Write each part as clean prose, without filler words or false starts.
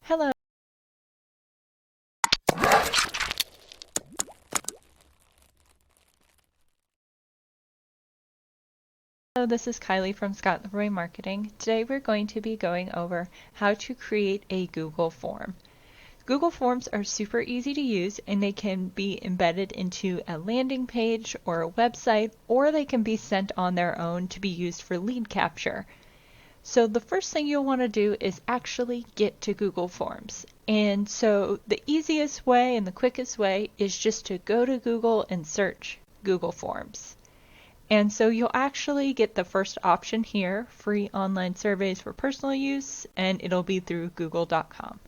Hello, this is Kylie from Scott Leroy Marketing. Today we're going to be going over how to create a Google form. Google Forms are super easy to use and they can be embedded into a landing page or a website, or they can be sent on their own to be used for lead capture. So the first thing you'll want to do is actually get to Google Forms. And so the easiest way and the quickest way is just to go to Google and search Google Forms. And so you'll actually get the first option here, free online surveys for personal use, and it'll be through google.com.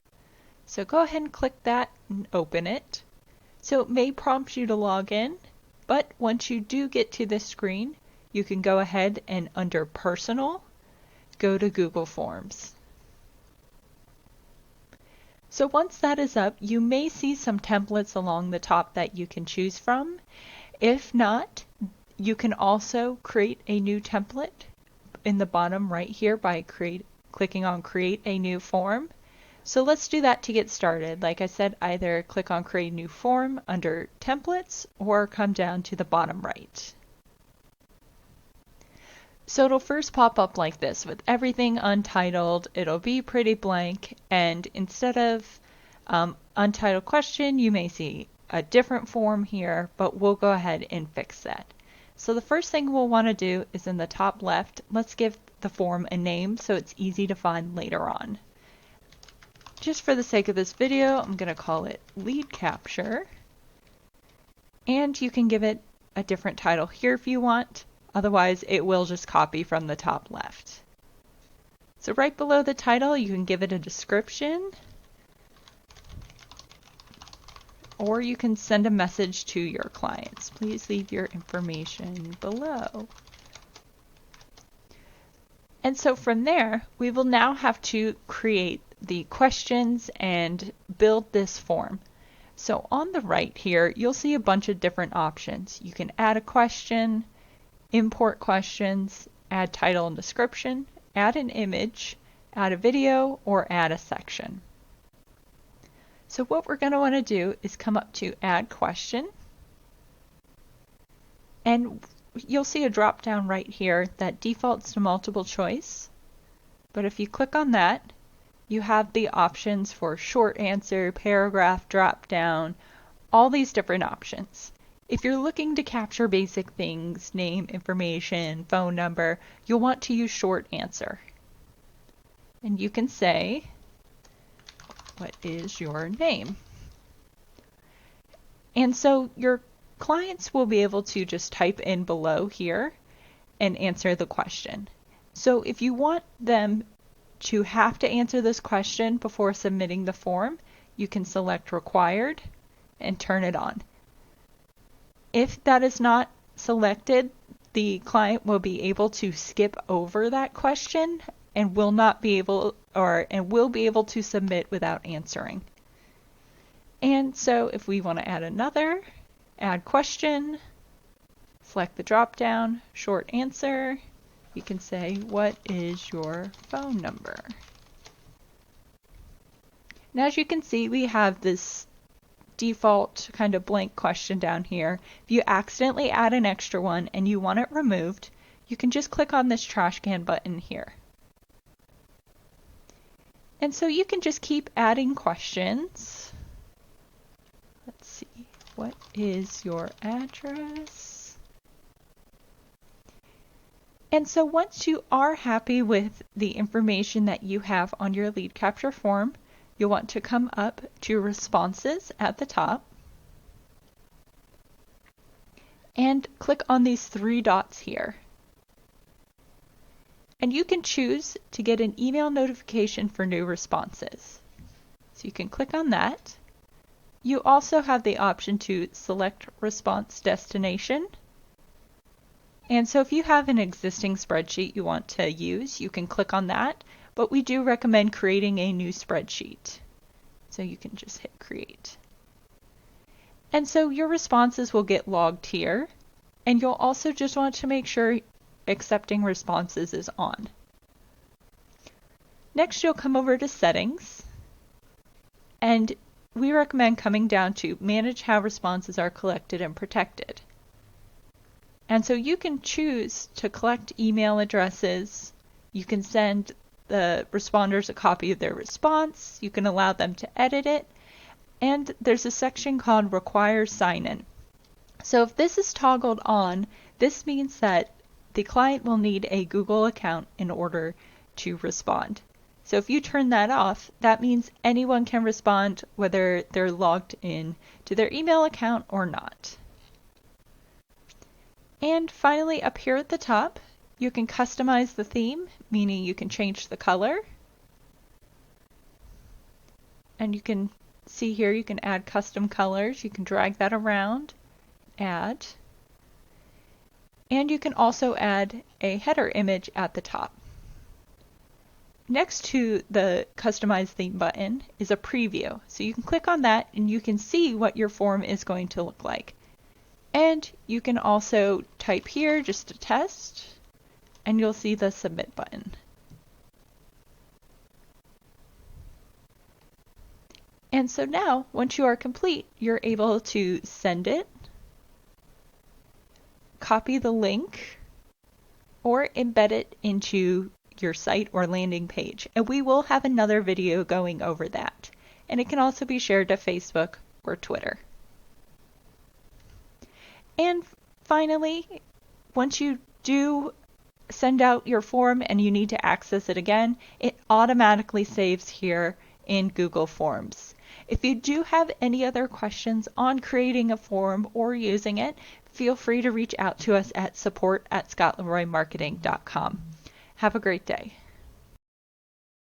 So go ahead and click that and open it. So it may prompt you to log in, but once you do get to this screen, you can go ahead and under Personal, go to Google Forms. So once that is up, you may see some templates along the top that you can choose from. If not, you can also create a new template in the bottom right here by clicking on Create a New Form. So let's do that to get started. Like I said, either click on Create a New Form under Templates or come down to the bottom right. So it'll first pop up like this with everything untitled. It'll be pretty blank, and instead of untitled question, you may see a different form here, but we'll go ahead and fix that. So the first thing we'll want to do is in the top left, let's give the form a name so it's easy to find later on. Just for the sake of this video, I'm going to call it Lead Capture. And you can give it a different title here if you want. Otherwise, it will just copy from the top left. So right below the title, you can give it a description, or you can send a message to your clients. Please leave your information below. And so from there, we will now have to create the questions and build this form. So on the right here, you'll see a bunch of different options. You can add a question, import questions, add title and description, add an image, add a video, or add a section. So what we're going to want to do is come up to Add Question, and you'll see a drop down right here that defaults to multiple choice. But if you click on that, you have the options for short answer, paragraph, drop down, all these different options. If you're looking to capture basic things, name, information, phone number, you'll want to use short answer. And you can say, what is your name? And so your clients will be able to just type in below here and answer the question. So if you want them to have to answer this question before submitting the form, you can select Required and turn it on. If that is not selected, the client will be able to skip over that question and will be able to submit without answering. And so if we want to add another, add question, select the drop down, short answer, you can say, what is your phone number? Now as you can see, we have this default kind of blank question down here. If you accidentally add an extra one and you want it removed, you can just click on this trash can button here. And so you can just keep adding questions. Let's see, what is your address? And so once you are happy with the information that you have on your lead capture form, you'll want to come up to Responses at the top and click on these three dots here. And you can choose to get an email notification for new responses. So you can click on that. You also have the option to select response destination. And so if you have an existing spreadsheet you want to use, you can click on that. But we do recommend creating a new spreadsheet. So you can just hit Create. And so your responses will get logged here. And you'll also just want to make sure Accepting Responses is on. Next, you'll come over to Settings. And we recommend coming down to manage how responses are collected and protected. And so you can choose to collect email addresses. You can send the responders a copy of their response. You can allow them to edit it. And there's a section called Require Sign-In. So if this is toggled on, this means that the client will need a Google account in order to respond. So if you turn that off, that means anyone can respond whether they're logged in to their email account or not. And finally, up here at the top, you can customize the theme, meaning you can change the color. And you can see here, you can add custom colors. You can drag that around, add. And you can also add a header image at the top. Next to the Customize Theme button is a preview. So you can click on that and you can see what your form is going to look like. And you can also type here just to test, and you'll see the Submit button. And so now, once you are complete, you're able to send it, copy the link, or embed it into your site or landing page. And we will have another video going over that. And it can also be shared to Facebook or Twitter. And finally, once you do send out your form and you need to access it again, it automatically saves here in Google Forms. If you do have any other questions on creating a form or using it, feel free to reach out to us at support@scottleroymarketing.com. Have a great day.